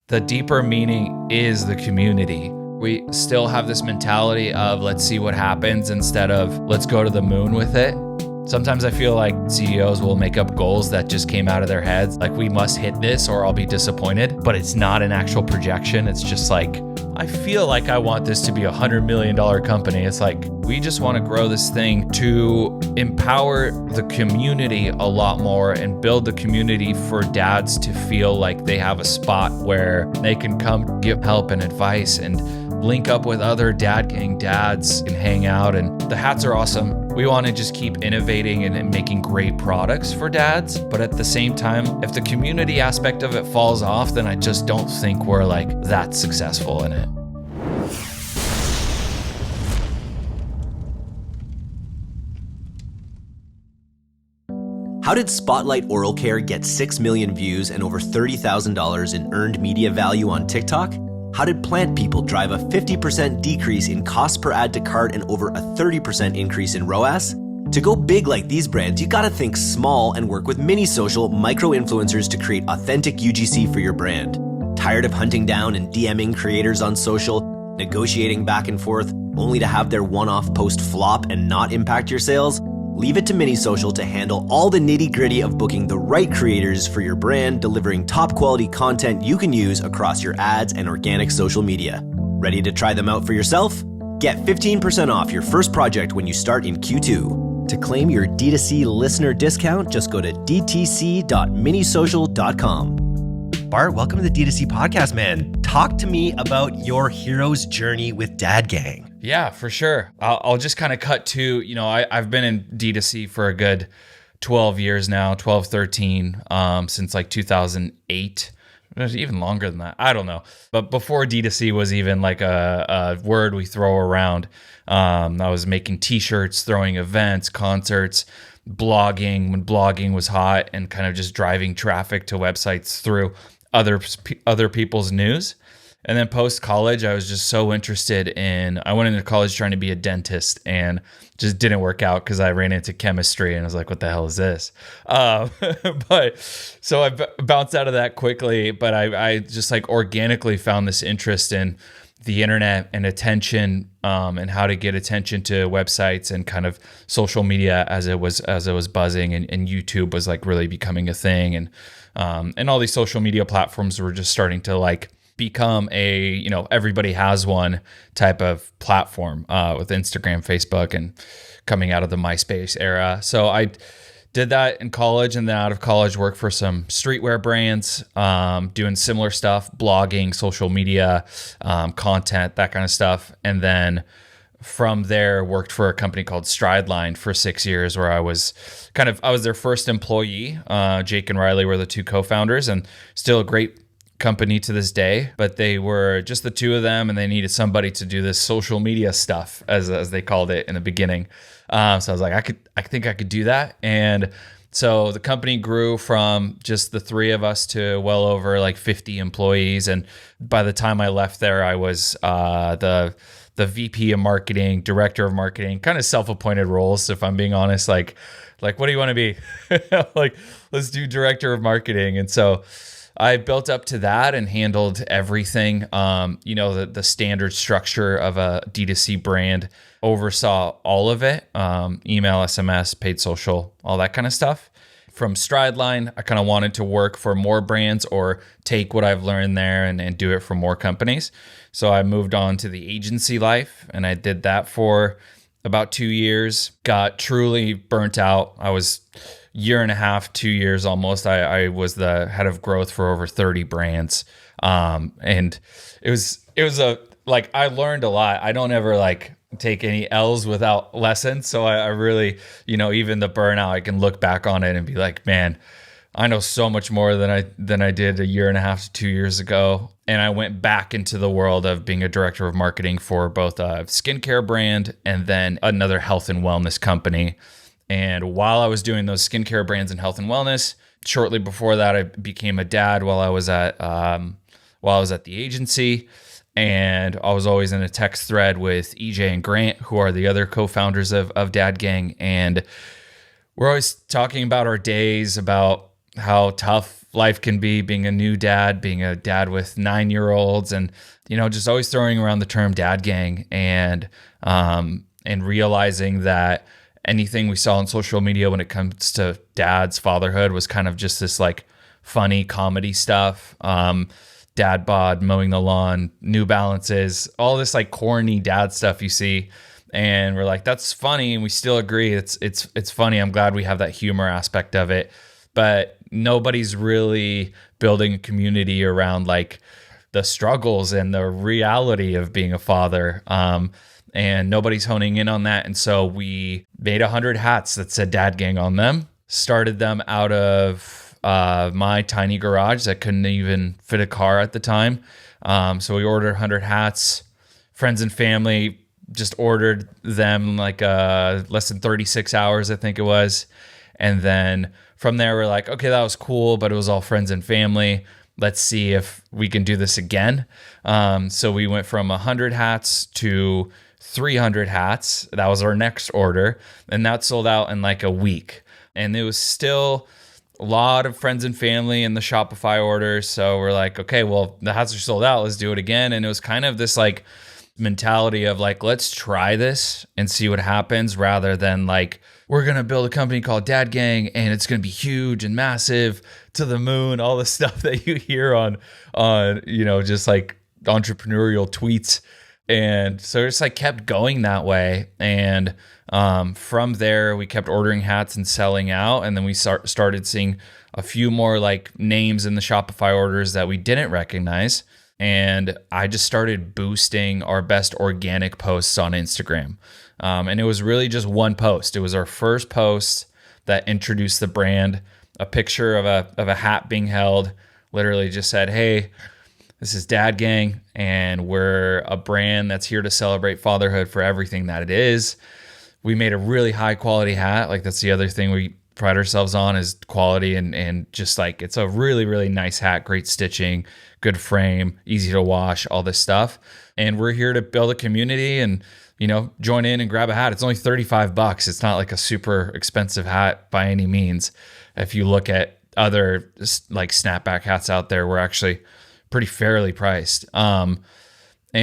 The deeper meaning is the community. We still have this mentality of let's see what happens instead of let's go to the moon with it. Sometimes I feel like CEOs will make up goals that just came out of their heads. Like, we must hit this or I'll be disappointed, but it's not an actual projection. It's just like, I feel like I want this to be $100 million company. It's like, we just want to grow this thing to empower the community a lot more and build the community for dads to feel like they have a spot where they can come give help and advice and link up with other dad gang dads and hang out. And the hats are awesome. We want to just keep innovating and making great products for dads. But at the same time, if the community aspect of it falls off, then I just don't think we're like that successful in it. How did Spotlight Oral Care get 6 million views and over $30,000 in earned media value on TikTok? How did Plant People drive a 50% decrease in cost per add to cart and over a 30% increase in ROAS? To go big like these brands, you gotta think small and work with mini social micro-influencers to create authentic UGC for your brand. Tired of hunting down and DMing creators on social, negotiating back and forth, only to have their one-off post flop and not impact your sales? Leave it to Mini Social to handle all the nitty-gritty of booking the right creators for your brand, delivering top-quality content you can use across your ads and organic social media. Ready to try them out for yourself? Get 15% off your first project when you start in Q2. To claim your D2C listener discount, just go to dtc.minisocial.com. Bart, welcome to the D2C Podcast, man. Talk to me about your hero's journey with Dad Gang. Yeah, for sure. I'll just kind of cut to, I've been in D2C for a good 12 years now, 12, 13, since like 2008. Even longer than that. I don't know. But before D2C was even like a word we throw around, I was making t-shirts, throwing events, concerts, blogging when blogging was hot, and kind of just driving traffic to websites through other people's news. And then post-college, I was just so interested I went into college trying to be a dentist and just didn't work out because I ran into chemistry and I was like, what the hell is this? But so I bounced out of that quickly, but I just like organically found this interest in the internet and attention, and how to get attention to websites and kind of social media as it was buzzing, and YouTube was like really becoming a thing. And all these social media platforms were just starting to like become a, everybody has one type of platform, with Instagram, Facebook, and coming out of the MySpace era. So I did that in college, and then out of college worked for some streetwear brands, doing similar stuff, blogging, social media, content, that kind of stuff. And then from there worked for a company called Strideline for 6 years, where I was their first employee. Jake and Riley were the two co-founders, and still a great company to this day, but they were just the two of them, and they needed somebody to do this social media stuff, as they called it in the beginning. So I was like, I think I could do that. And so the company grew from just the three of us to well over like 50 employees. And by the time I left there, I was the VP of marketing, director of marketing, kind of self-appointed roles, if I'm being honest. Like what do you want to be? Like, let's do director of marketing. And so I built up to that and handled everything. The standard structure of a D2C brand, oversaw all of it, email, SMS, paid social, all that kind of stuff. From Strideline, I kind of wanted to work for more brands or take what I've learned there and do it for more companies. So I moved on to the agency life, and I did that for about 2 years, got truly burnt out. I was year and a half, 2 years almost. I was the head of growth for over 30 brands. And it was I learned a lot. I don't ever take any L's without lessons. So I really, even the burnout, I can look back on it and be like, man, I know so much more than I did a year and a half to 2 years ago. And I went back into the world of being a director of marketing for both a skincare brand and then another health and wellness company. And while I was doing those skincare brands and health and wellness, shortly before that, I became a dad while I was at the agency. And I was always in a text thread with EJ and Grant, who are the other co-founders of Dad Gang. And we're always talking about our days, about how tough life can be, being a new dad, being a dad with 9-year-olds, and just always throwing around the term dad gang, and realizing that anything we saw on social media when it comes to dads, fatherhood, was kind of just this like funny comedy stuff. Dad bod, mowing the lawn, New Balances, all this like corny dad stuff you see. And we're like, that's funny. And we still agree. It's funny. I'm glad we have that humor aspect of it, but nobody's really building a community around like the struggles and the reality of being a father. And nobody's honing in on that. And so we made 100 hats that said Dad Gang on them, started them out of my tiny garage that couldn't even fit a car at the time. So we ordered 100 hats. Friends and family just ordered them like less than 36 hours, I think it was. And then from there, we're like, okay, that was cool, but it was all friends and family. Let's see if we can do this again. So we went from 100 hats to 300 hats. That was our next order. And that sold out in like a week. And it was still a lot of friends and family in the Shopify orders. So we're like, okay, well, the hats are sold out. Let's do it again. And it was kind of this like mentality of like, let's try this and see what happens, rather than like, we're going to build a company called Dad Gang and it's going to be huge and massive to the moon, all the stuff that you hear on just like entrepreneurial tweets. And so it just like kept going that way. And from there, we kept ordering hats and selling out. And then we started seeing a few more like names in the Shopify orders that we didn't recognize. And I just started boosting our best organic posts on Instagram. And it was really just one post. It was our first post that introduced the brand, a picture of a hat being held, literally just said, hey, this is Dad Gang, and we're a brand that's here to celebrate fatherhood for everything that it is. We made a really high quality hat. Like that's the other thing we pride ourselves on, is quality, and just like, it's a really, really nice hat, great stitching, good frame, easy to wash, all this stuff. And we're here to build a community and, join in and grab a hat. It's only $35. It's not like a super expensive hat by any means. If you look at other like snapback hats out there, we're actually pretty fairly priced. And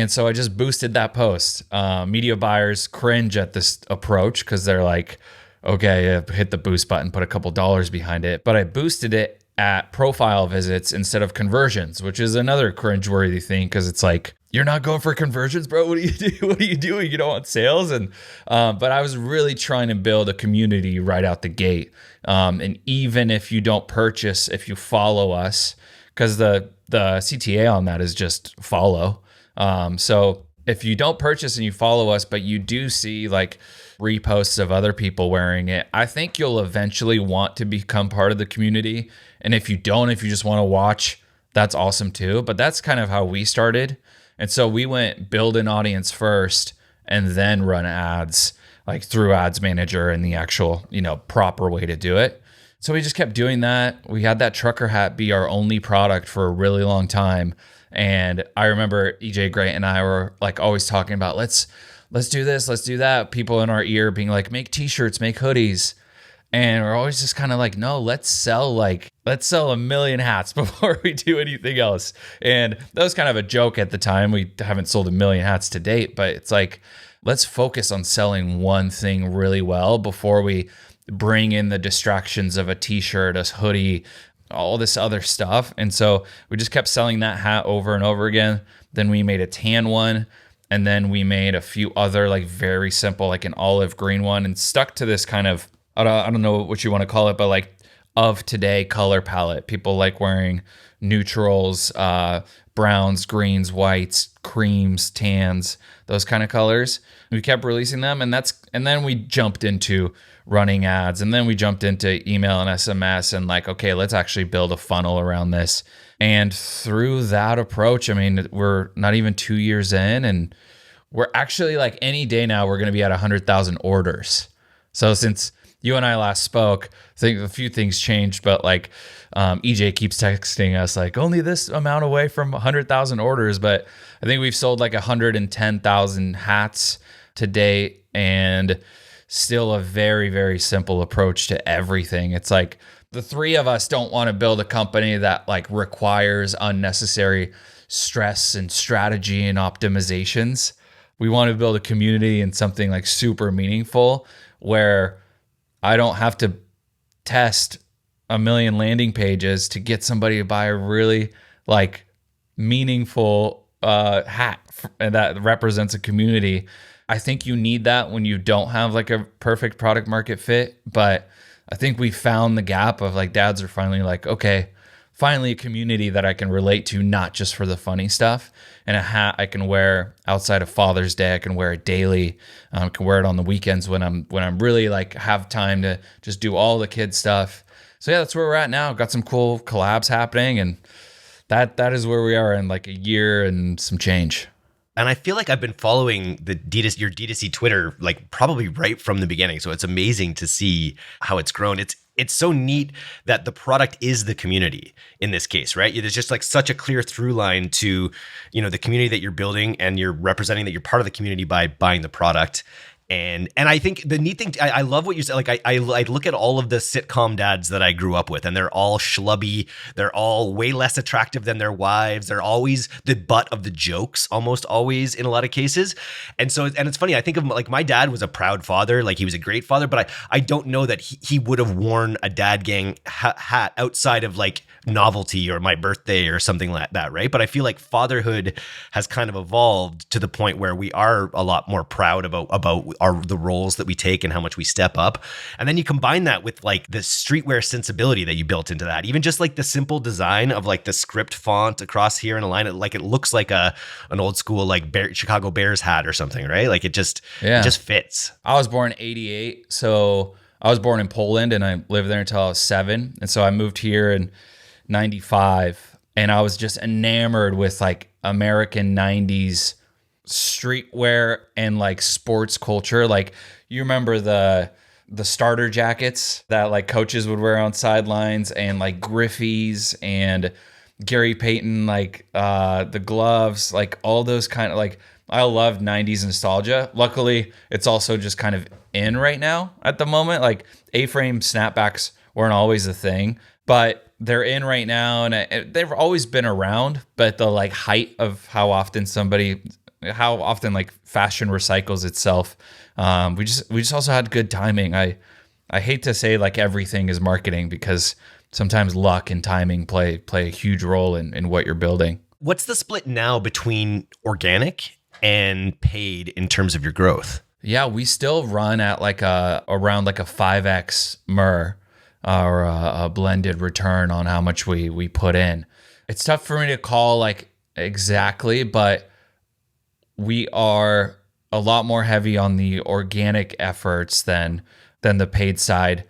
so I just boosted that post. Media buyers cringe at this approach because they're like, okay, hit the boost button, put a couple dollars behind it. But I boosted it at profile visits instead of conversions, which is another cringeworthy thing, because it's like, you're not going for conversions, bro. What do you do? What are you doing? You don't want sales? And but I was really trying to build a community right out the gate. And even if you don't purchase, if you follow us, because the CTA on that is just follow. So if you don't purchase and you follow us, but you do see like reposts of other people wearing it, I think you'll eventually want to become part of the community. And if you don't, if you just want to watch, that's awesome too. But that's kind of how we started. And so we went build an audience first and then run ads, like through Ads Manager and the actual, proper way to do it. So we just kept doing that. We had that trucker hat be our only product for a really long time. And I remember EJ Grant and I were like always talking about, let's do this, let's do that. People in our ear being like, make t-shirts, make hoodies. And we're always just kind of like, no, let's sell 1 million hats before we do anything else. And that was kind of a joke at the time. We haven't sold 1 million hats to date, but it's like, let's focus on selling one thing really well before we bring in the distractions of a t-shirt, a hoodie, all this other stuff. And so we just kept selling that hat over and over again. Then we made a tan one. And then we made a few other like very simple, like an olive green one, and stuck to this kind of, I don't know what you want to call it, but like of today color palette. People like wearing neutrals, browns, greens, whites, creams, tans, those kind of colors. We kept releasing them, and then we jumped into running ads, and then we jumped into email and SMS, and like, okay, let's actually build a funnel around this. And through that approach, I mean, we're not even 2 years in, and we're actually like any day now, we're going to be at 100,000 orders. So since you and I last spoke, I think a few things changed, but like EJ keeps texting us like only this amount away from 100,000 orders. But I think we've sold like 110,000 hats to date, and still a very, very simple approach to everything. It's like the three of us don't want to build a company that like requires unnecessary stress and strategy and optimizations. We want to build a community and something like super meaningful where I don't have to test a million landing pages to get somebody to buy a really like meaningful hat that represents a community. I think you need that when you don't have like a perfect product market fit, but I think we found the gap of like dads are finally like, okay, finally a community that I can relate to, not just for the funny stuff. And a hat I can wear outside of Father's Day. I can wear it daily. I can wear it on the weekends when I'm really like have time to just do all the kid stuff. So yeah, that's where we're at now. Got some cool collabs happening, and that is where we are in like a year and some change. And I feel like I've been following your D2C Twitter like probably right from the beginning. So it's amazing to see how it's grown. It's so neat that the product is the community in this case, right? There's just like such a clear through line to, the community that you're building, and you're representing that you're part of the community by buying the product. And I think the neat thing, I love what you said. Like I look at all of the sitcom dads that I grew up with, and they're all schlubby. They're all way less attractive than their wives. They're always the butt of the jokes, almost always in a lot of cases. And it's funny. I think of like my dad was a proud father. Like he was a great father, but I don't know that he would have worn a dad gang hat outside of like novelty or my birthday or something like that, right? But I feel like fatherhood has kind of evolved to the point where we are a lot more proud about the roles that we take and how much we step up. And then you combine that with like the streetwear sensibility that you built into that. Even just like the simple design of like the script font across here in a line, it looks like an old school like Chicago Bears hat or something, right? Like it just fits. I was born in 88, so I was born in Poland and I lived there until I was 7. And so I moved here in 95, and I was just enamored with like American 90s streetwear and like sports culture. Like you remember the starter jackets that like coaches would wear on sidelines, and like Griffey's and Gary Payton, like the gloves, like all those kind of like, I love 90s nostalgia. Luckily, it's also just kind of in right now at the moment. Like A-frame snapbacks weren't always a thing, but they're in right now, and they've always been around. But the like height of how often like fashion recycles itself, we just also had good timing. I hate to say like everything is marketing, because sometimes luck and timing play a huge role in what you're building. What's the split now between organic and paid in terms of your growth? Yeah, we still run at like around like a 5x MER, or a blended return on how much we put in. It's tough for me to call like exactly, but we are a lot more heavy on the organic efforts than the paid side,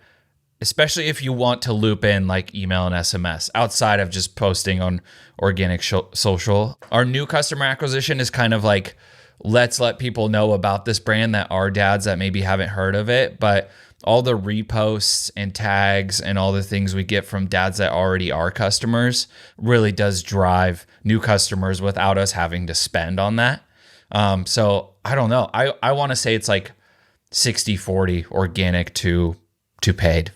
especially if you want to loop in like email and SMS outside of just posting on organic social. Our new customer acquisition is kind of like, let's let people know about this brand that are dads that maybe haven't heard of it. But all the reposts and tags and all the things we get from dads that already are customers really does drive new customers without us having to spend on that. So I don't know. I want to say it's like 60-40 organic to paid.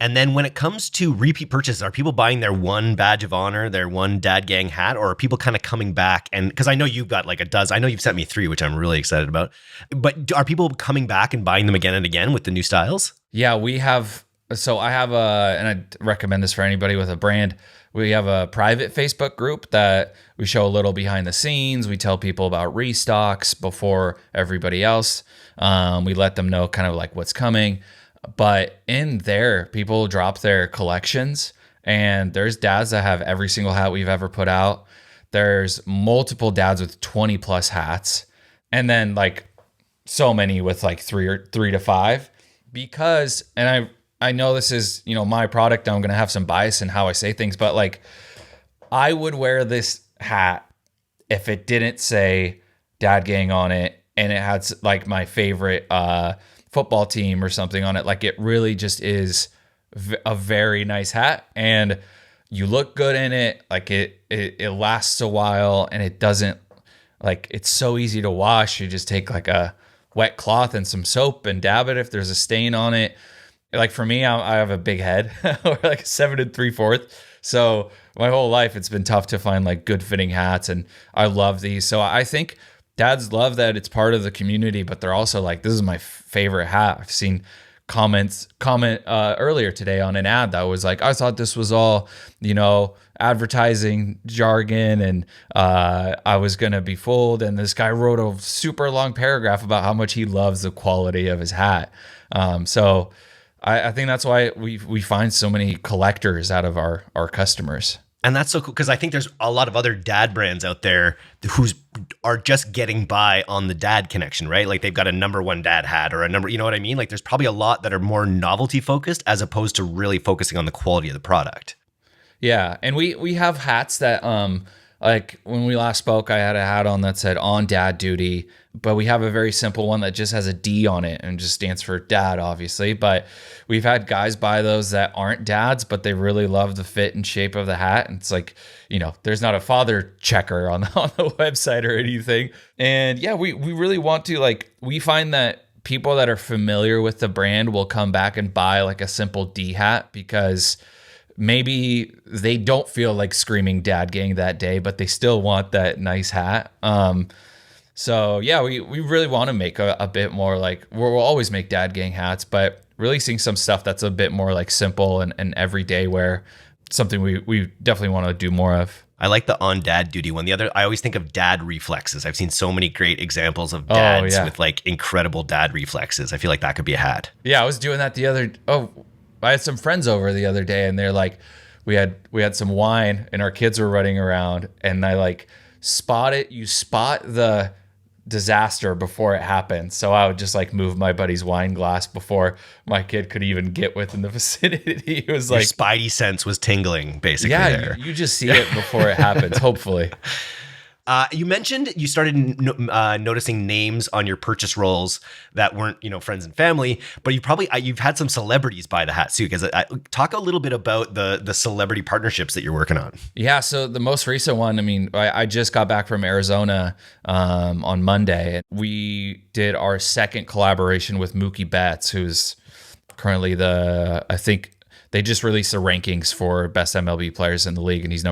And then when it comes to repeat purchases, are people buying their one badge of honor, their one dad gang hat, or are people kind of coming back? And because I know you've got like a dozen, I know you've sent me 3, which I'm really excited about. But are people coming back and buying them again and again with the new styles? Yeah, we have. So I have and I recommend this for anybody with a brand. We have a private Facebook group that we show a little behind the scenes. We tell people about restocks before everybody else. We let them know kind of like what's coming. But in there, people drop their collections, and there's dads that have every single hat we've ever put out. There's multiple dads with 20 plus hats, and then like so many with like 3 to 5. Because, and I know this is, my product, I'm going to have some bias in how I say things, but like I would wear this hat if it didn't say Dad Gang on it and it had like my favorite football team or something on it. Like it really just is a very nice hat, and you look good in it. Like it lasts a while, and it doesn't, like, it's so easy to wash. You just take like a wet cloth and some soap and dab it if there's a stain on it. like for me, I have a big head, or like a 7 3/4. So my whole life, it's been tough to find like good fitting hats, and I love these. So I think dads love that it's part of the community, but they're also like, this is my favorite hat. I've seen comment earlier today on an ad that was like, I thought this was all, advertising jargon, and I was gonna be fooled. And this guy wrote a super long paragraph about how much he loves the quality of his hat. So I think that's why we find so many collectors out of our customers. And that's so cool, because I think there's a lot of other dad brands out there are just getting by on the dad connection, right? Like they've got a number one dad hat or a number, you know what I mean? Like there's probably a lot that are more novelty focused as opposed to really focusing on the quality of the product. Yeah, and we have hats that like when we last spoke, I had a hat on that said on dad duty, but we have a very simple one that just has a D on it and just stands for dad, obviously. But we've had guys buy those that aren't dads, but they really love the fit and shape of the hat. And it's like, there's not a father checker on the website or anything. And yeah, we really want to, we find that people that are familiar with the brand will come back and buy like a simple D hat because maybe they don't feel like screaming dad gang that day, but they still want that nice hat. So yeah, we really want to make a bit more like, we'll always make dad gang hats, but releasing some stuff that's a bit more like simple and everyday wear, something we definitely want to do more of. I like the on dad duty one. I always think of dad reflexes. I've seen so many great examples of dads with like incredible dad reflexes. I feel like that could be a hat. Yeah, I was doing that I had some friends over the other day, and they're like, we had some wine and our kids were running around, and I like you spot the disaster before it happened. So I would just like move my buddy's wine glass before my kid could even get within the vicinity. It was Your like spidey sense was tingling basically. Yeah, there. you just see it before it happens, hopefully. You mentioned you started noticing names on your purchase rolls that weren't, friends and family, but you've had some celebrities buy the hat too. Because talk a little bit about the celebrity partnerships that you're working on. Yeah, so the most recent one, I just got back from Arizona on Monday. We did our second collaboration with Mookie Betts, who's currently I think they just released the rankings for best MLB players in the league, and he's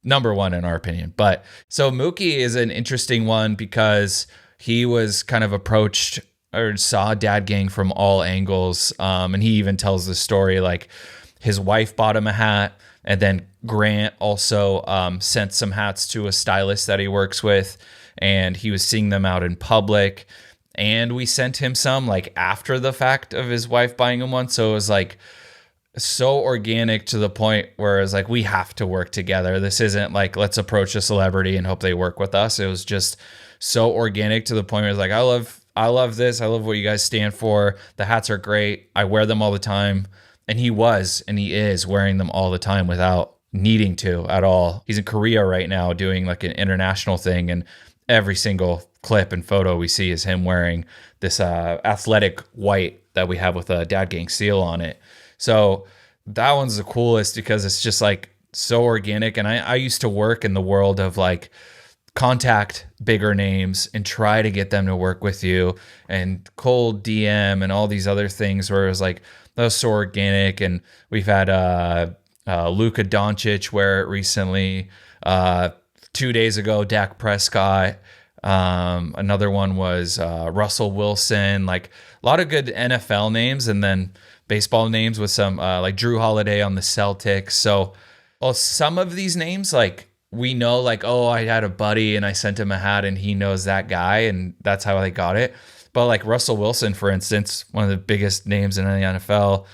number one in our opinion. But so Mookie is an interesting one because he was kind of approached or saw Dad Gang from all angles. And he even tells the story, like his wife bought him a hat, and then Grant also sent some hats to a stylist that he works with, and he was seeing them out in public. And we sent him some like after the fact of his wife buying him one. So it was like so organic to the point where it's like, we have to work together. This isn't like, let's approach a celebrity and hope they work with us. It was just so organic to the point where it's like, I love this. I love what you guys stand for. The hats are great. I wear them all the time. And he is wearing them all the time without needing to at all. He's in Korea right now doing like an international thing, and every single clip and photo we see is him wearing this athletic white that we have with a Dad Gang seal on it. So that one's the coolest because it's just like so organic. And I used to work in the world of like contact bigger names and try to get them to work with you, and cold DM and all these other things where it was like, that was so organic. And we've had Luka Doncic wear it recently. 2 days ago, Dak Prescott. Another one was Russell Wilson. Like a lot of good NFL names, and then baseball names with some like Drew Holiday on the Celtics. So some of these names, like we know, like, oh, I had a buddy and I sent him a hat and he knows that guy, and that's how they got it. But like Russell Wilson, for instance, one of the biggest names in the NFL.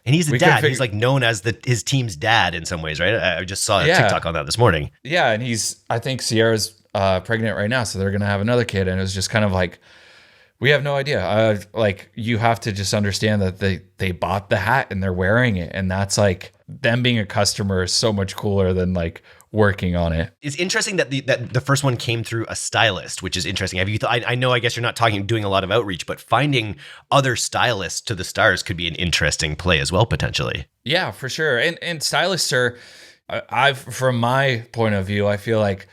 And he's the dad. He's like known as his team's dad in some ways, right? I just saw a TikTok on that this morning. Yeah, and I think Sierra's pregnant right now, so they're going to have another kid. And it was just kind of like, we have no idea. Like, you have to just understand that they bought the hat and they're wearing it. And that's like, them being a customer is so much cooler than like working on it. It's interesting that the first one came through a stylist, which is interesting. Have you I know, I guess you're not doing a lot of outreach, but finding other stylists to the stars could be an interesting play as well, potentially. Yeah, for sure. And stylists are, from my point of view, I feel like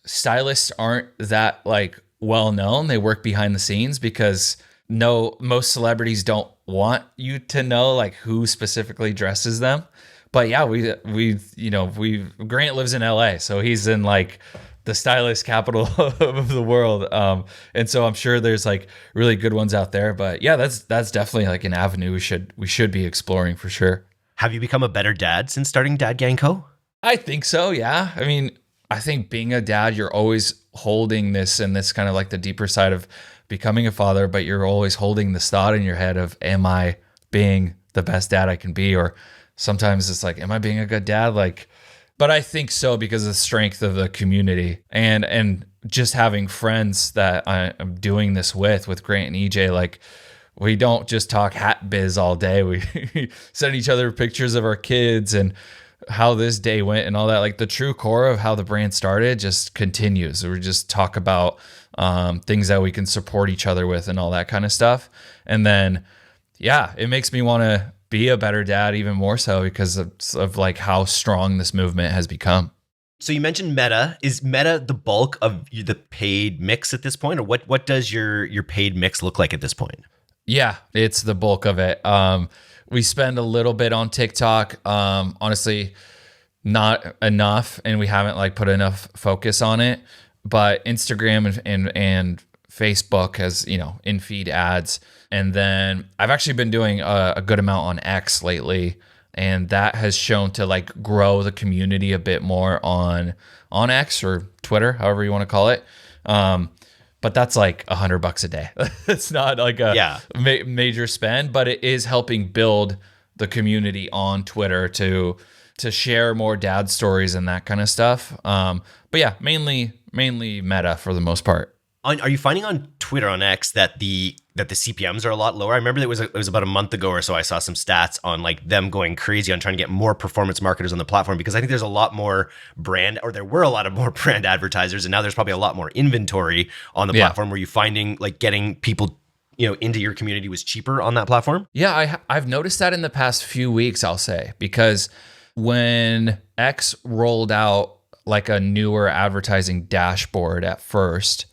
stylists aren't that like well known. They work behind the scenes because no, most celebrities don't want you to know like who specifically dresses them. But yeah, Grant lives in LA, so he's in like the stylist capital of the world. And so I'm sure there's like really good ones out there. But yeah, that's definitely like an avenue we should be exploring for sure. Have you become a better dad since starting Dad Gang Co? I think so, yeah. I mean, I think being a dad, you're always holding this, and this kind of like the deeper side of becoming a father, but you're always holding this thought in your head of, am I being the best dad I can be? Or sometimes it's like, am I being a good dad? Like, but I think so because of the strength of the community and just having friends that I'm doing this with Grant and EJ. Like, we don't just talk hat biz all day. We send each other pictures of our kids and how this day went and all that. Like, the true core of how the brand started just continues. We just talk about things that we can support each other with and all that kind of stuff. And then, yeah, it makes me want to be a better dad even more so because of like how strong this movement has become. So you mentioned Meta. Is Meta the bulk of the paid mix at this point, or what does your paid mix look like at this point? Yeah, it's the bulk of it. We spend a little bit on TikTok. Honestly, not enough, and we haven't like put enough focus on it. But Instagram and Facebook has, in feed ads. And then I've actually been doing a good amount on X lately, and that has shown to like grow the community a bit more on X or Twitter, however you want to call it. But that's like $100 a day. It's not like a major spend, but it is helping build the community on Twitter to share more dad stories and that kind of stuff. But yeah, mainly Meta for the most part. Are you finding on Twitter, on X, that the CPMs are a lot lower? I remember it was about a month ago or so I saw some stats on like them going crazy on trying to get more performance marketers on the platform, because I think there's a lot more there were a lot of more brand advertisers, and now there's probably a lot more inventory on the platform. Were you finding like getting people into your community was cheaper on that platform? Yeah, I've noticed that in the past few weeks, I'll say, because when X rolled out like a newer advertising dashboard at first,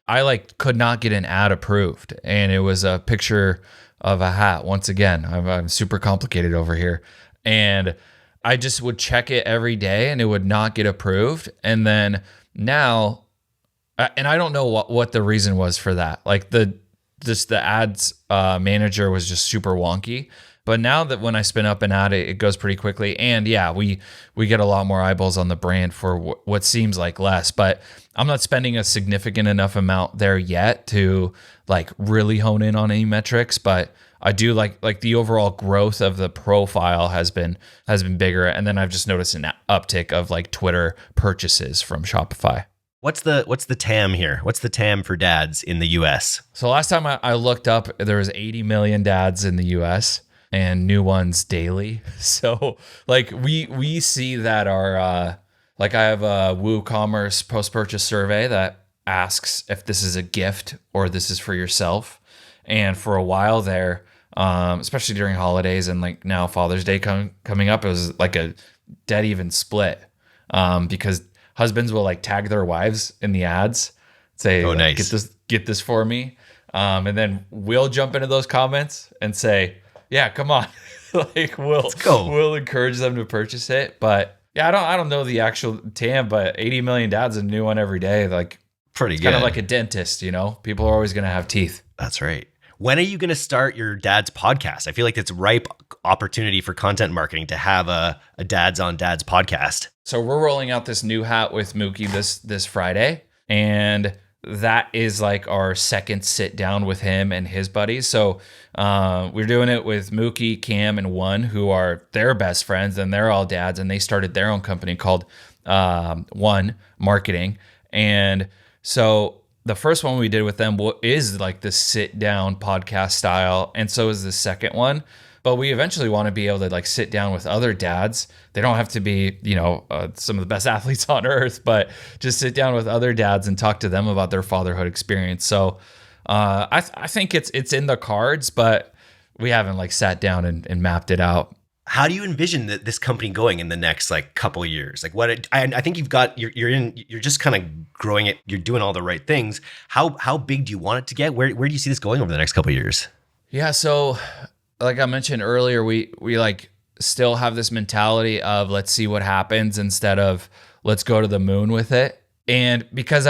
I like could not get an ad approved, and it was a picture of a hat. Once again, I'm super complicated over here, and I just would check it every day, and it would not get approved. And then now, and I don't know what the reason was for that. Like the ads manager was just super wonky. But now that when I spin up an ad, it goes pretty quickly. And yeah, we get a lot more eyeballs on the brand for what seems like less. But I'm not spending a significant enough amount there yet to like really hone in on any metrics. But I do like the overall growth of the profile has been bigger. And then I've just noticed an uptick of like Twitter purchases from Shopify. What's the TAM here? What's the TAM for dads in the US? So last time I looked up, there was 80 million dads in the US. And new ones daily. So like we see that our like I have a WooCommerce post-purchase survey that asks if this is a gift or this is for yourself. And for a while there, especially during holidays and like now Father's Day coming up, it was like a dead even split because husbands will like tag their wives in the ads, say, oh, nice. get this for me. And then we'll jump into those comments and say, yeah, come on. Like we'll encourage them to purchase it. But yeah, I don't know the actual TAM, but 80 million dads, a new one every day. Like pretty good. Kind of like a dentist, people are always going to have teeth. That's right. When are you going to start your dad's podcast? I feel like it's ripe opportunity for content marketing to have a Dads on Dads podcast. So we're rolling out this new hat with Mookie this Friday, and that is like our second sit down with him and his buddies. So we're doing it with Mookie, Cam, and One, who are their best friends, and they're all dads, and they started their own company called One Marketing. And so the first one we did with them is like the sit down podcast style, and so is the second one. But we eventually want to be able to like sit down with other dads. They don't have to be, some of the best athletes on earth, but just sit down with other dads and talk to them about their fatherhood experience. So I think it's in the cards, but we haven't like sat down and mapped it out. How do you envision this company going in the next like couple of years? Like I think you're just kind of growing it. You're doing all the right things. How big do you want it to get? Where do you see this going over the next couple of years? Yeah. So like I mentioned earlier, we like still have this mentality of let's see what happens instead of let's go to the moon with it. And because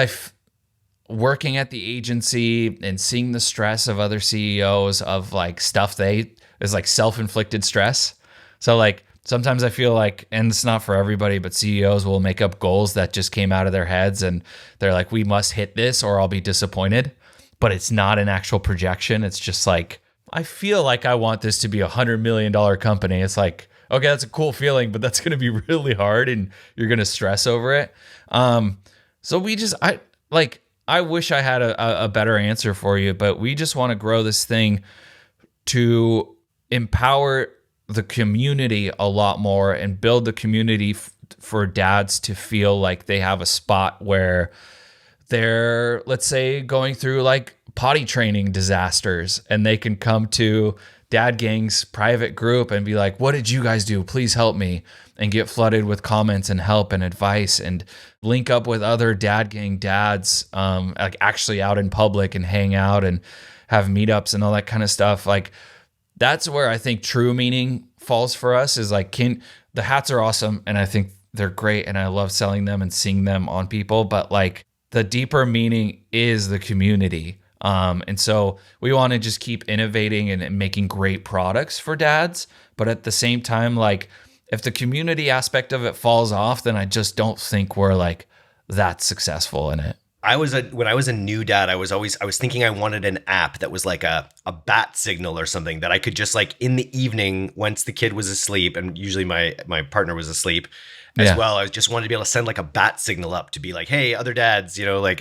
working at the agency and seeing the stress of other CEOs of like stuff is like self-inflicted stress. So like sometimes I feel like, and it's not for everybody, but CEOs will make up goals that just came out of their heads and they're like, we must hit this or I'll be disappointed. But it's not an actual projection. It's just like, I feel like I want this to be $100 million company. It's like, okay, that's a cool feeling, but that's going to be really hard and you're going to stress over it. So I wish I had a better answer for you, but we just want to grow this thing to empower the community a lot more and build the community for dads to feel like they have a spot where they're, let's say, going through like potty training disasters and they can come to Dad Gang's private group and be like, what did you guys do? Please help me, and get flooded with comments and help and advice and link up with other Dad Gang dads, like actually out in public and hang out and have meetups and all that kind of stuff. Like that's where I think true meaning falls for us is like, the hats are awesome. And I think they're great. And I love selling them and seeing them on people, but like the deeper meaning is the community. And so we want to just keep innovating and making great products for dads. But at the same time, like if the community aspect of it falls off, then I just don't think we're like that successful in it. When I was a new dad, I was thinking I wanted an app that was like a bat signal or something that I could just like in the evening once the kid was asleep, and usually my partner was asleep as well. I just wanted to be able to send like a bat signal up to be like, hey, other dads, like,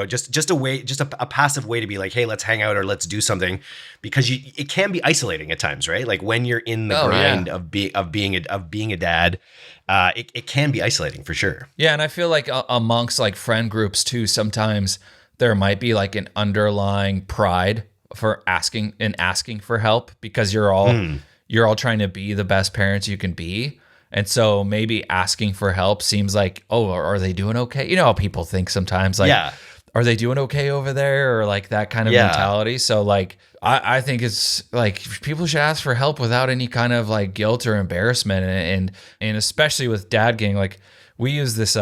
just a way, just a passive way to be like, hey, let's hang out or let's do something, because it can be isolating at times, right? Like when you're in the grind of being a dad, it can be isolating for sure. Yeah. And I feel like amongst like friend groups too, sometimes there might be like an underlying pride for asking for help because you're all trying to be the best parents you can be. And so maybe asking for help seems like, oh, are they doing okay? You know how people think sometimes, like, are they doing okay over there? Or like that kind of mentality. So like, I think it's like people should ask for help without any kind of like guilt or embarrassment. And especially with Dad Gang, like we use this,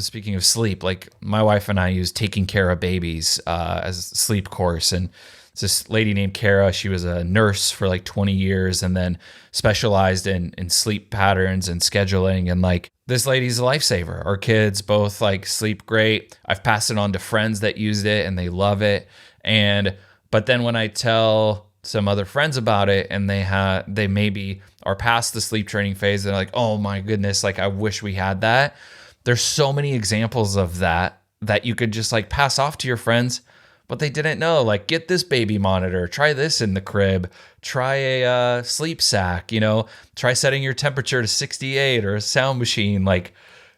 speaking of sleep, like my wife and I use Taking Care of Babies as a sleep course. And it's this lady named Kara. She was a nurse for like 20 years and then specialized in sleep patterns and scheduling. And like this lady's a lifesaver. Our kids both like sleep great. I've passed it on to friends that used it and they love it. But then when I tell some other friends about it and they maybe are past the sleep training phase, they're like, oh my goodness, like I wish we had that. There's so many examples of that you could just like pass off to your friends, but they didn't know, like, get this baby monitor, try this in the crib, try a sleep sack, try setting your temperature to 68 or a sound machine. Like,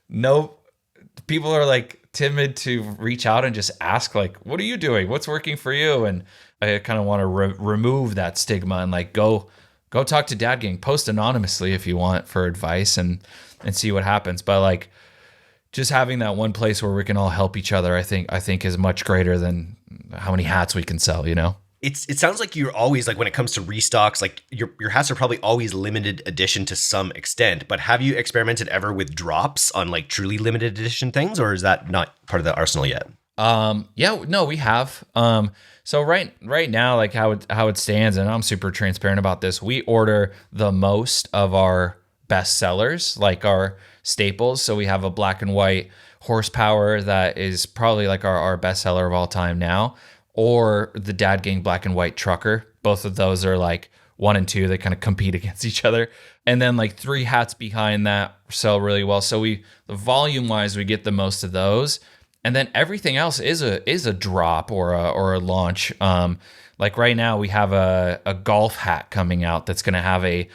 no, people are like timid to reach out and just ask, like, what are you doing? What's working for you? And I kind of want to remove that stigma and like, go talk to Dad Gang, post anonymously if you want for advice and see what happens. But like, just having that one place where we can all help each other, I think is much greater than how many hats we can sell, It sounds like you're always like, when it comes to restocks, like your hats are probably always limited edition to some extent, but have you experimented ever with drops on like truly limited edition things, or is that not part of the arsenal yet? No, we have. So right now, like how it stands, and I'm super transparent about this, we order the most of our best sellers, like our staples. So we have a black and white horsepower that is probably like our best seller of all time now, or the Dad Gang black and white trucker. Both of those are like 1 and 2. They kind of compete against each other. And then like 3 hats behind that sell really well. So the volume wise, we get the most of those. And then everything else is a drop or a launch. Like right now we have a golf hat coming out that's going to have a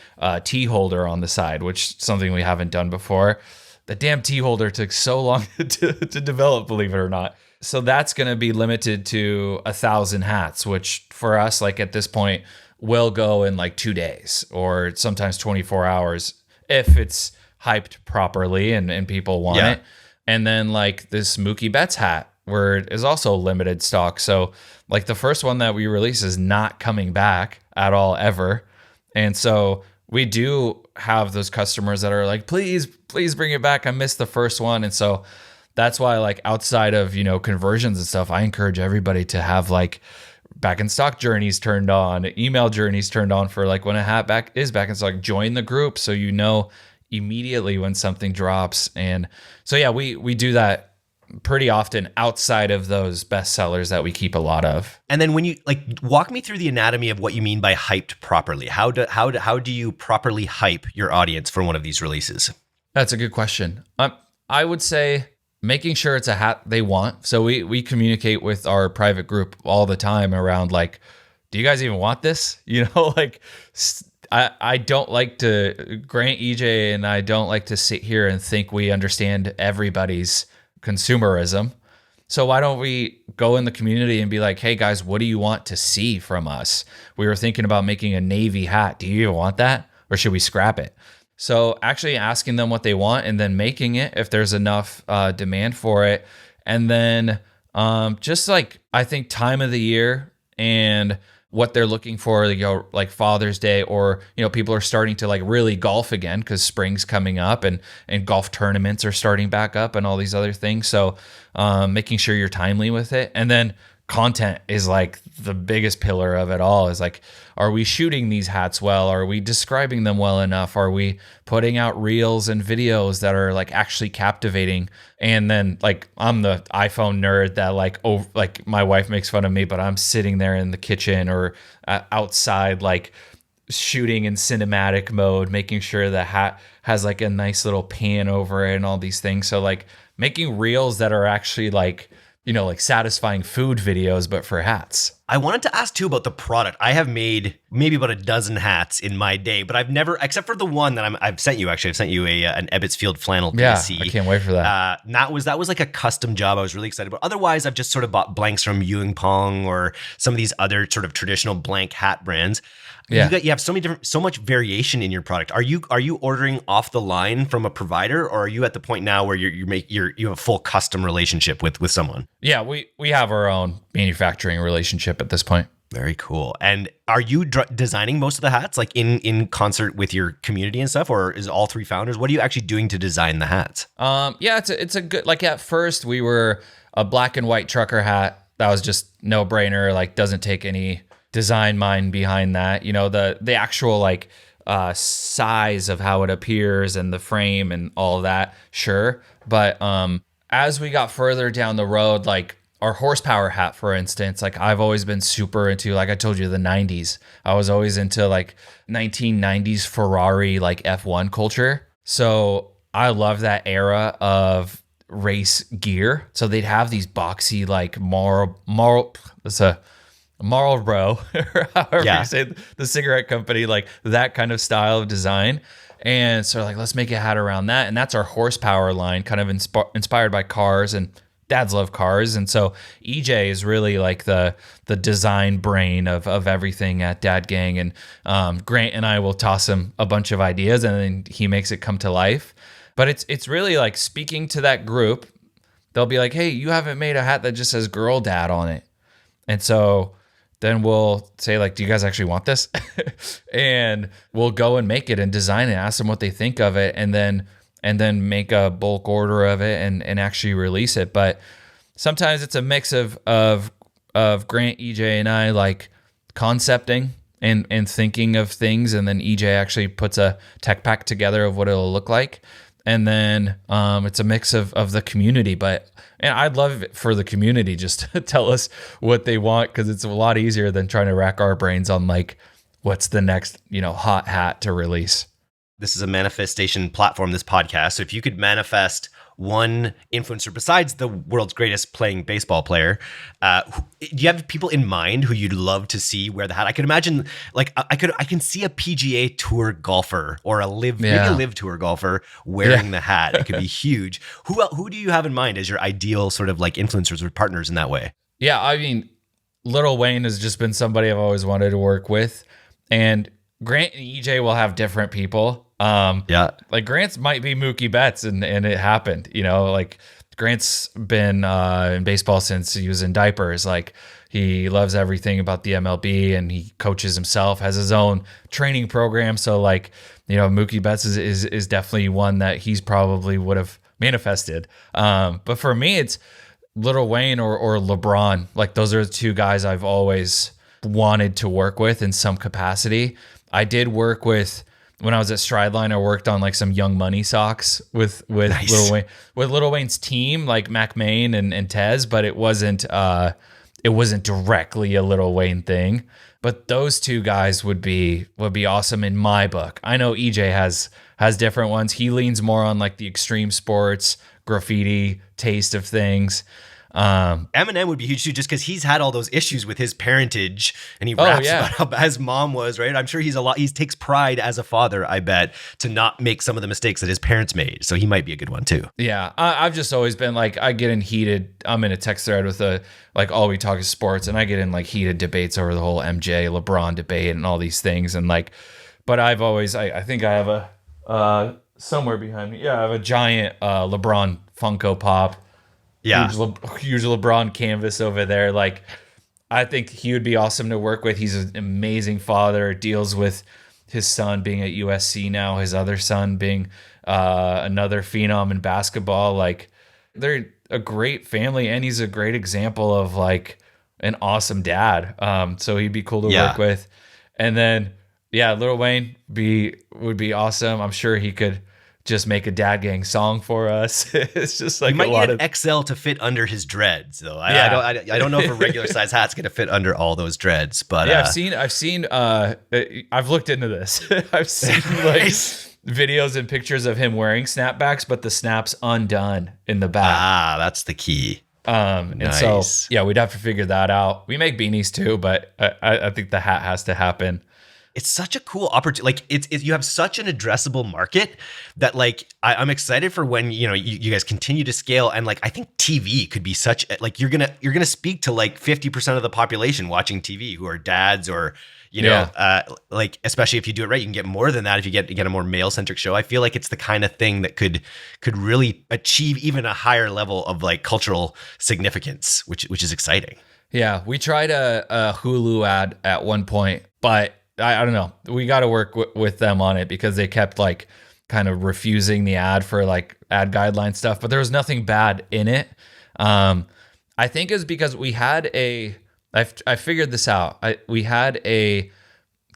tee holder on the side, which is something we haven't done before. The damn tee holder took so long to develop, believe it or not. So that's going to be limited to 1,000 hats, which for us, like at this point, will go in like 2 days or sometimes 24 hours if it's hyped properly and people want it. And then like this Mookie Betts hat where it is also limited stock. So like the first one that we release is not coming back at all ever. And so we do have those customers that are like, please bring it back. I missed the first one. And so that's why like outside of, conversions and stuff, I encourage everybody to have like back in stock journeys turned on, email journeys turned on for like when a hat is back in stock, join the group. So, immediately when something drops. And so, yeah, we do that pretty often outside of those best sellers that we keep a lot of. And then when you walk me through the anatomy of what you mean by hyped properly. How do you properly hype your audience for one of these releases? That's a good question. I would say making sure it's a hat they want. So we communicate with our private group all the time around like, do you guys even want this? I don't like to grant EJ and I don't like to sit here and think we understand everybody's consumerism. So why don't we go in the community and be like, hey guys, what do you want to see from us? We were thinking about making a navy hat. Do you even want that? Or should we scrap it? So actually asking them what they want and then making it if there's enough demand for it. And then just like, I think time of the year and what they're looking for, like Father's Day, or, people are starting to like really golf again because spring's coming up and golf tournaments are starting back up and all these other things. So making sure you're timely with it. And then content is like the biggest pillar of it all. Is like, are we shooting these hats well? Are we describing them well enough? Are we putting out reels and videos that are like actually captivating? And then like, I'm the iPhone nerd that like my wife makes fun of me, but I'm sitting there in the kitchen or outside, like shooting in cinematic mode, making sure the hat has like a nice little pan over it and all these things. So like making reels that are actually like, like satisfying food videos, but for hats. I wanted to ask too about the product. I have made maybe about a dozen hats in my day, but I've never, except for the one that I've sent you. Actually, I've sent you an Ebbetsfield flannel PC. I can't wait for that. That was like a custom job. I was really excited about. Otherwise, I've just sort of bought blanks from Ewing Pong or some of these other sort of traditional blank hat brands. Yeah. You have so much variation in your product. Are you ordering off the line from a provider, or are you at the point now where you have a full custom relationship with someone? Yeah, we have our own manufacturing relationship at this point. Very cool. And are you designing most of the hats like in concert with your community and stuff, or is all three founders? What are you actually doing to design the hats? Yeah, it's a good, like at first we were a black and white trucker hat. That was just no brainer, like doesn't take any design mind behind that. The actual like size of how it appears and the frame and all of that, sure. But as we got further down the road, like our horsepower hat, for instance, like I've always been super into, like I told you, the 90s. I was always into like 1990s Ferrari, like F1 culture. So I love that era of race gear. So they'd have these boxy, like Marlboro, or however you say the cigarette company, like that kind of style of design. And so like, let's make a hat around that. And that's our horsepower line, kind of inspired by cars, and dads love cars. And so EJ is really like the design brain of everything at Dad Gang. And Grant and I will toss him a bunch of ideas and then he makes it come to life. But it's really like speaking to that group. They'll be like, hey, you haven't made a hat that just says girl dad on it. And so then we'll say like, do you guys actually want this? And we'll go and make it and design it, ask them what they think of it, and then make a bulk order of it and actually release it. But sometimes it's a mix of Grant, EJ, and I like concepting and thinking of things, and then EJ actually puts a tech pack together of what it'll look like. And then it's a mix of the community. And I'd love it for the community just to tell us what they want, because it's a lot easier than trying to rack our brains on like, what's the next, hot hat to release. This is a manifestation platform, this podcast. So if you could manifest one influencer besides the world's greatest playing baseball player, do you have people in mind who you'd love to see wear the hat? I can imagine, like, I can see a PGA Tour golfer or maybe a live tour golfer wearing the hat. It could be huge. Who do you have in mind as your ideal sort of like influencers or partners in that way? Yeah, I mean, Lil Wayne has just been somebody I've always wanted to work with. And Grant and EJ will have different people. Like Grant's might be Mookie Betts, and it happened. Like Grant's been in baseball since he was in diapers. Like he loves everything about the MLB, and he coaches himself, has his own training program. So like, Mookie Betts is definitely one that he's probably would have manifested. But for me, it's Lil Wayne or LeBron. Like those are the two guys I've always wanted to work with in some capacity. I did work with, when I was at Strideline, I worked on like some Young Money socks with Nice. Lil Wayne, with Lil Wayne's team, like Mac Main and Tez, but it wasn't directly a Lil Wayne thing. But those two guys would be awesome in my book. I know EJ has different ones. He leans more on like the extreme sports, graffiti taste of things. Eminem would be huge too, just because he's had all those issues with his parentage, and he raps about how bad his mom was, right? I'm sure he takes pride as a father, I bet, to not make some of the mistakes that his parents made. So he might be a good one too. Yeah, I've just always been like, I'm in a text thread with all we talk is sports, and I get in like heated debates over the whole MJ LeBron debate and all these things, and like, but I've always, I think I have a somewhere behind me, I have a giant LeBron Funko Pop. Yeah. Huge LeBron canvas over there. Like, I think he would be awesome to work with. He's an amazing father, deals with his son being at USC now, his other son being another phenom in basketball. Like, they're a great family, and he's a great example of like an awesome dad. So he'd be cool to work with. And then, Lil Wayne would be awesome. I'm sure he could just make a Dad Gang song for us. It's just like you might a lot need an XL to fit under his dreads, though. I don't know if a regular size hat's gonna fit under all those dreads, but I've seen. I've looked into this. I've seen like videos and pictures of him wearing snapbacks, but the snap's undone in the back. Ah, that's the key. And so we'd have to figure that out. We make beanies too, but I think the hat has to happen. It's such a cool opportunity. Like you have such an addressable market that like I'm excited for when you guys continue to scale, and like I think TV could be such like you're gonna speak to like 50% of the population watching TV who are dads or like especially if you do it right, you can get more than that if you get a more male centric show. I feel like it's the kind of thing that could really achieve even a higher level of like cultural significance, which is exciting. Yeah, we tried a Hulu ad at one point, but I don't know. We got to work with them on it because they kept like kind of refusing the ad for like ad guideline stuff, but there was nothing bad in it. I think it's because we had I figured this out. We had a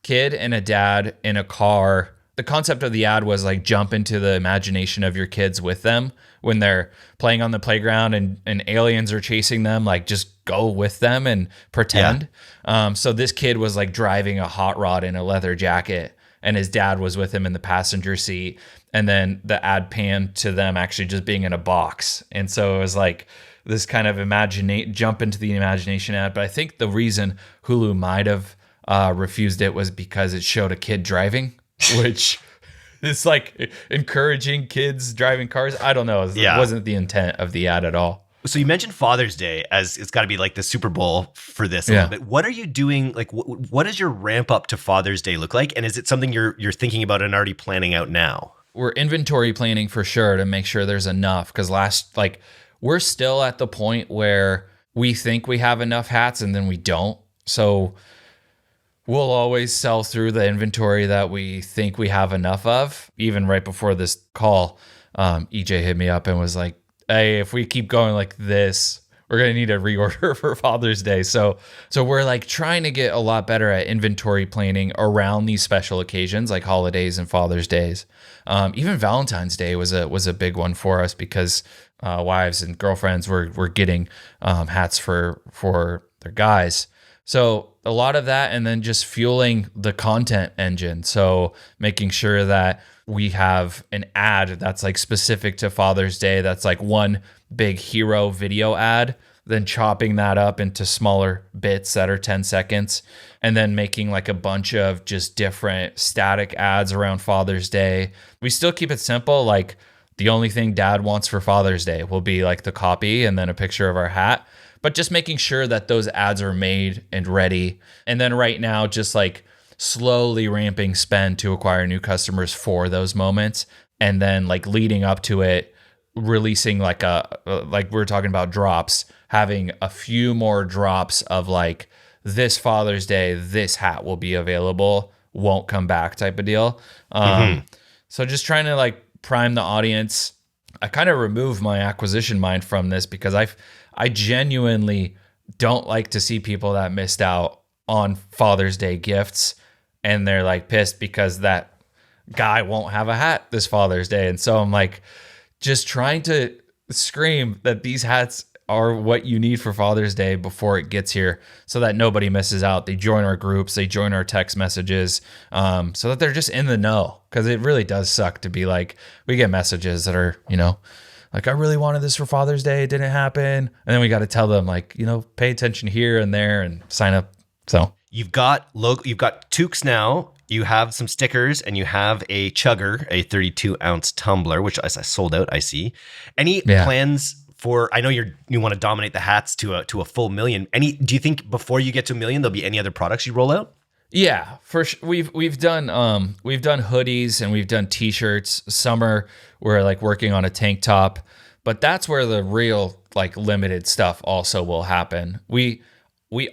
kid and a dad in a car. The concept of the ad was like jump into the imagination of your kids with them when they're playing on the playground and aliens are chasing them, like just go with them and pretend. Yeah. So this kid was like driving a hot rod in a leather jacket, and his dad was with him in the passenger seat. And then the ad panned to them actually just being in a box. And so it was like this kind of jump into the imagination ad. But I think the reason Hulu might have refused it was because it showed a kid driving, which is like encouraging kids driving cars. I don't know. It wasn't the intent of the ad at all. So you mentioned Father's Day as it's got to be like the Super Bowl for this a little bit. What are you doing? Like, what does your ramp up to Father's Day look like? And is it something you're thinking about and already planning out now? We're inventory planning for sure to make sure there's enough, because we're still at the point where we think we have enough hats and then we don't. So we'll always sell through the inventory that we think we have enough of. Even right before this call, EJ hit me up and was like, hey, if we keep going like this, we're going to need a reorder for Father's Day. So we're like trying to get a lot better at inventory planning around these special occasions like holidays and Father's Days. Even Valentine's Day was a big one for us because wives and girlfriends were getting hats for their guys. So a lot of that, and then just fueling the content engine. So making sure that we have an ad that's like specific to Father's Day. That's like one big hero video ad, then chopping that up into smaller bits that are 10 seconds, and then making like a bunch of just different static ads around Father's Day. We still keep it simple. Like the only thing dad wants for Father's Day will be like the copy and then a picture of our hat, but just making sure that those ads are made and ready. And then right now, just like slowly ramping spend to acquire new customers for those moments. And then like leading up to it, releasing like like we were talking about drops, having a few more drops of like this Father's Day, this hat will be available, won't come back type of deal. So just trying to like prime the audience. I kind of remove my acquisition mind from this because I genuinely don't like to see people that missed out on Father's Day gifts and they're like pissed because that guy won't have a hat this Father's Day. And so I'm like just trying to scream that these hats are what you need for Father's Day before it gets here so that nobody misses out. They join our groups, they join our text messages, so that they're just in the know. Because it really does suck to be like, we get messages that are, like, I really wanted this for Father's Day, it didn't happen. And then we got to tell them like, pay attention here and there and sign up. So you've got toques now. You have some stickers and you have a chugger, a 32-ounce tumbler, which I sold out, I see. Any plans for, I know you want to dominate the hats to a full million. Do you think before you get to a million, there'll be any other products you roll out? Yeah, for sure. We've done hoodies and we've done t-shirts. Summer, we're like working on a tank top, but that's where the real like limited stuff also will happen. We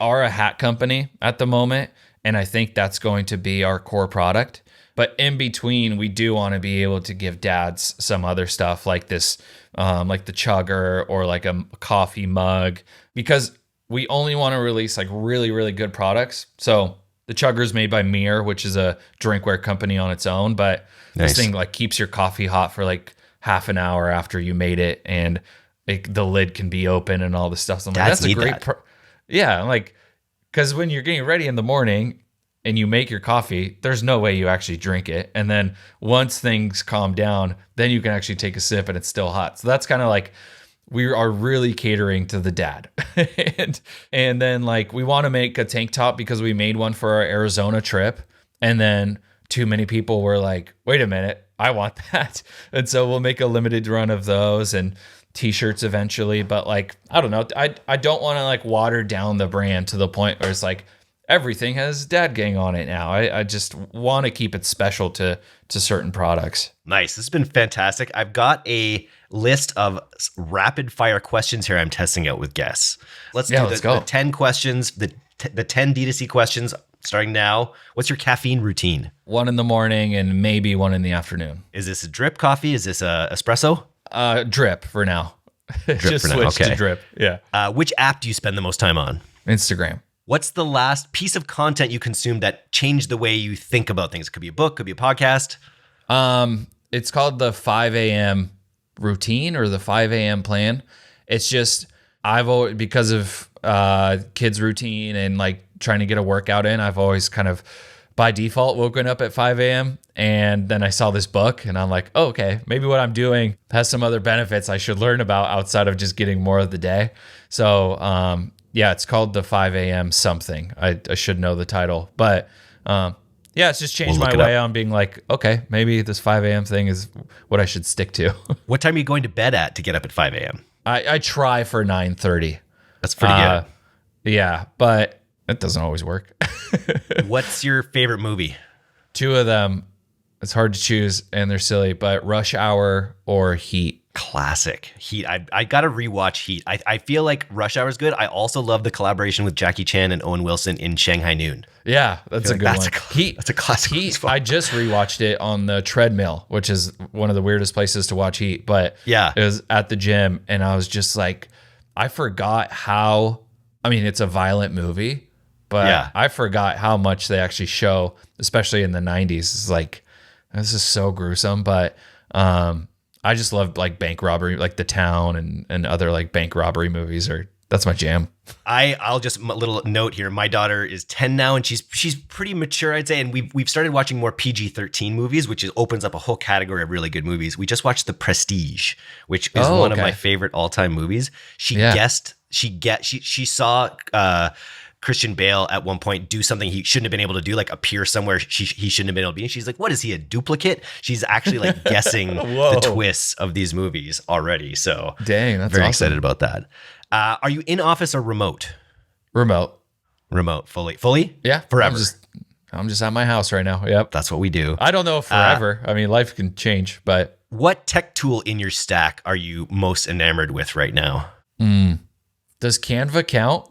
are a hat company at the moment, and I think that's going to be our core product. But in between, we do want to be able to give dads some other stuff like this, like the chugger or like a coffee mug, because we only want to release like really, really good products. So the chugger is made by Mir, which is a drinkware company on its own, but this thing like keeps your coffee hot for like half an hour after you made it, and the lid can be open and all this stuff. So I'm like, that's a great, yeah, like, because when you're getting ready in the morning and you make your coffee, there's no way you actually drink it. And then once things calm down, then you can actually take a sip and it's still hot. So that's kind of like, we are really catering to the dad. and then like, we want to make a tank top because we made one for our Arizona trip. And then too many people were like, wait a minute, I want that. And so we'll make a limited run of those and t-shirts eventually. But like, I don't know. I don't want to like water down the brand to the point where it's like, everything has Dad Gang on it now. I just want to keep it special to certain products. Nice. This has been fantastic. I've got a list of rapid fire questions here I'm testing out with guests. Let's go. The 10 questions, the 10 D2C questions starting now. What's your caffeine routine? 1 in the morning and maybe 1 in the afternoon. Is this a drip coffee? Is this a espresso? Drip for now. Drip just for now. switch to drip. Yeah. Which app do you spend the most time on? Instagram. What's the last piece of content you consumed that changed the way you think about things? It could be a book, could be a podcast. It's called the 5 a.m. routine or the 5 a.m. plan. It's just, I've always, because of kids' routine and like trying to get a workout in, I've always kind of by default woken up at 5 a.m. And then I saw this book and I'm like, oh, okay, maybe what I'm doing has some other benefits I should learn about outside of just getting more of the day. So, yeah, it's called the 5 a.m. something. I should know the title. But yeah, it's just changed my way on being like, okay, maybe this 5 a.m. thing is what I should stick to. What time are you going to bed at to get up at 5 a.m.? I try for 9:30. That's pretty good. Yeah, but it doesn't always work. What's your favorite movie? 2 of them. It's hard to choose and they're silly, but Rush Hour or Heat. Classic. Heat. I got to rewatch Heat. I feel like Rush Hour is good. I also love the collaboration with Jackie Chan and Owen Wilson in Shanghai Noon. Yeah, that's a good one. Heat. That's a classic. Heat. I just rewatched it on the treadmill, which is one of the weirdest places to watch Heat. But yeah, it was at the gym, and I was just like, I forgot how. I mean, it's a violent movie, but yeah, I forgot how much they actually show, especially in the 90s. It's like, this is so gruesome, but I just love like bank robbery, like The Town and other like bank robbery movies. That's my jam. I'll just a little note here. My daughter is 10 now, and she's pretty mature, I'd say. And we've started watching more PG-13 movies, which opens up a whole category of really good movies. We just watched The Prestige, which is one of my favorite all-time movies. She saw Christian Bale at one point do something he shouldn't have been able to do, like appear somewhere he shouldn't have been able to be. And she's like, what is he, a duplicate? She's actually like guessing the twists of these movies already. So dang, that's very awesome. excited about that. Are you in office or remote? Remote. Fully? Yeah. Forever. I'm just at my house right now. Yep. That's what we do. I don't know forever. I mean, life can change, but. What tech tool in your stack are you most enamored with right now? Does Canva count?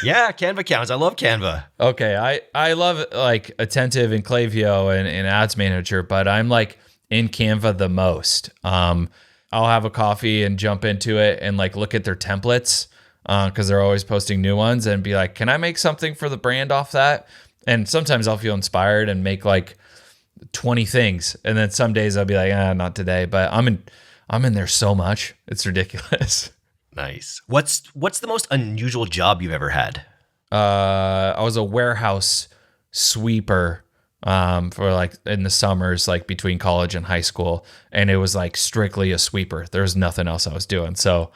Yeah, Canva counts. I love Canva. Okay. I love like Attentive and Klaviyo and Ads Manager, but I'm like in Canva the most. I'll have a coffee and jump into it and like look at their templates because they're always posting new ones and be like, can I make something for the brand off that? And sometimes I'll feel inspired and make like 20 things. And then some days I'll be like, not today, but I'm in there so much. It's ridiculous. Nice. What's the most unusual job you've ever had? I was a warehouse sweeper for like in the summers, like between college and high school. And it was like strictly a sweeper. There was nothing else I was doing. So,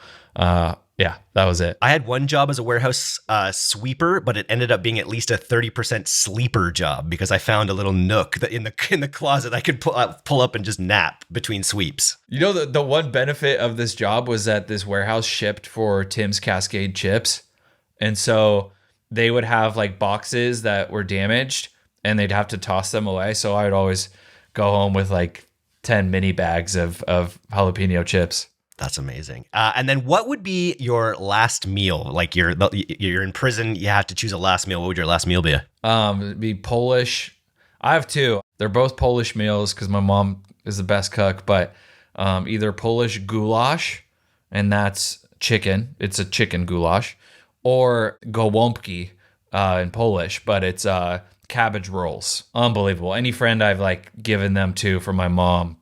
yeah, that was it. I had one job as a warehouse sweeper, but it ended up being at least a 30% sleeper job because I found a little nook that in the closet I could pull up and just nap between sweeps. You know, the one benefit of this job was that this warehouse shipped for Tim's Cascade chips. And so they would have like boxes that were damaged and they'd have to toss them away. So I'd always go home with like 10 mini bags of jalapeno chips. That's amazing. And then what would be your last meal? Like you're in prison, you have to choose a last meal. What would your last meal be? It'd be Polish. I have two. They're both Polish meals because my mom is the best cook, but either Polish goulash, and that's chicken. It's a chicken goulash, or gołąbki in Polish, but it's cabbage rolls. Unbelievable. Any friend I've like given them to from my mom,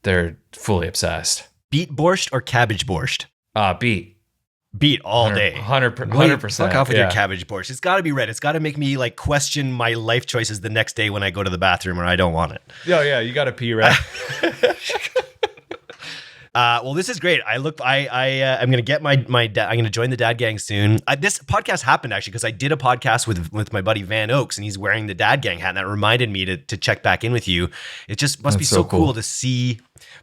they're fully obsessed. Beet borscht or cabbage borscht? Beet. Beet all day. 100%. Fuck off with your cabbage borscht. It's got to be red. It's got to make me like question my life choices the next day when I go to the bathroom or I don't want it. Yeah, you got to pee, right? Well, this is great. I'm gonna get my dad. I'm gonna join the dad gang soon. This podcast happened actually because I did a podcast with my buddy Van Oaks, and he's wearing the dad gang hat, and that reminded me to check back in with you. It just must be so cool to see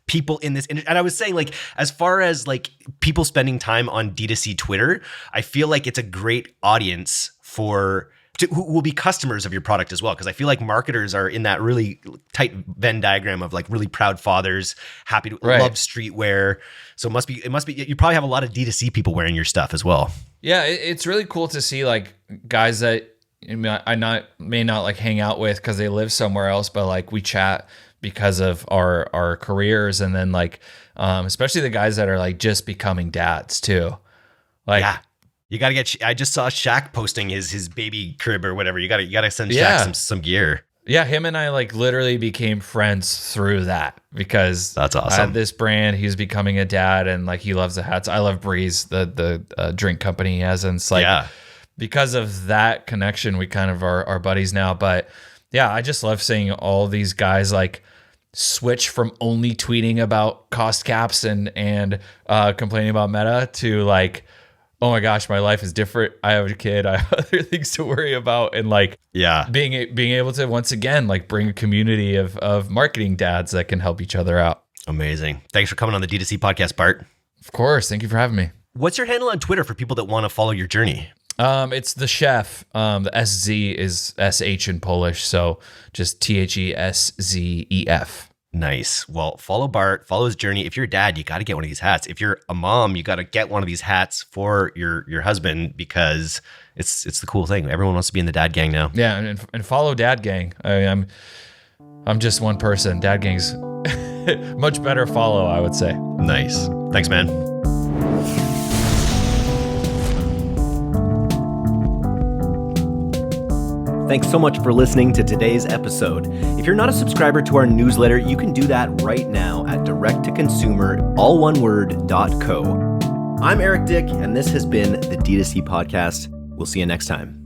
people in this industry. And I was saying, like, as far as like people spending time on D2C Twitter, I feel like it's a great audience who will be customers of your product as well. Because I feel like marketers are in that really tight Venn diagram of like really proud fathers, happy to love streetwear. So it must be, you probably have a lot of D2C people wearing your stuff as well. Yeah. It's really cool to see like guys that I may not like hang out with because they live somewhere else, but like we chat because of our careers. And then like, especially the guys that are like just becoming dads too. Like, yeah. You got to get, I just saw Shaq posting his baby crib or whatever. You got to send Shaq some gear. Yeah. Him and I like literally became friends through that because that's awesome. I had this brand. He was becoming a dad and like, he loves the hats. I love Breeze, the drink company he has. And it's like, because of that connection, we kind of are buddies now. But yeah, I just love seeing all these guys like switch from only tweeting about cost caps and complaining about Meta to like, oh my gosh, my life is different. I have a kid. I have other things to worry about. And like, being able to once again, like bring a community of marketing dads that can help each other out. Amazing. Thanks for coming on the D2C podcast, Bart. Of course. Thank you for having me. What's your handle on Twitter for people that want to follow your journey? It's the chef. The SZ is SH in Polish. So just THESZEF. Nice. Well, follow Bart, follow his journey. If you're a dad, you got to get one of these hats. If you're a mom, you got to get one of these hats for your husband because it's the cool thing. Everyone wants to be in the dad gang now. Yeah, and follow Dad Gang. I'm just one person. Dad Gang's much better follow, I would say. Nice. Thanks, man. Thanks so much for listening to today's episode. If you're not a subscriber to our newsletter, you can do that right now at directtoconsumer.co. I'm Eric Dick, and this has been the D2C Podcast. We'll see you next time.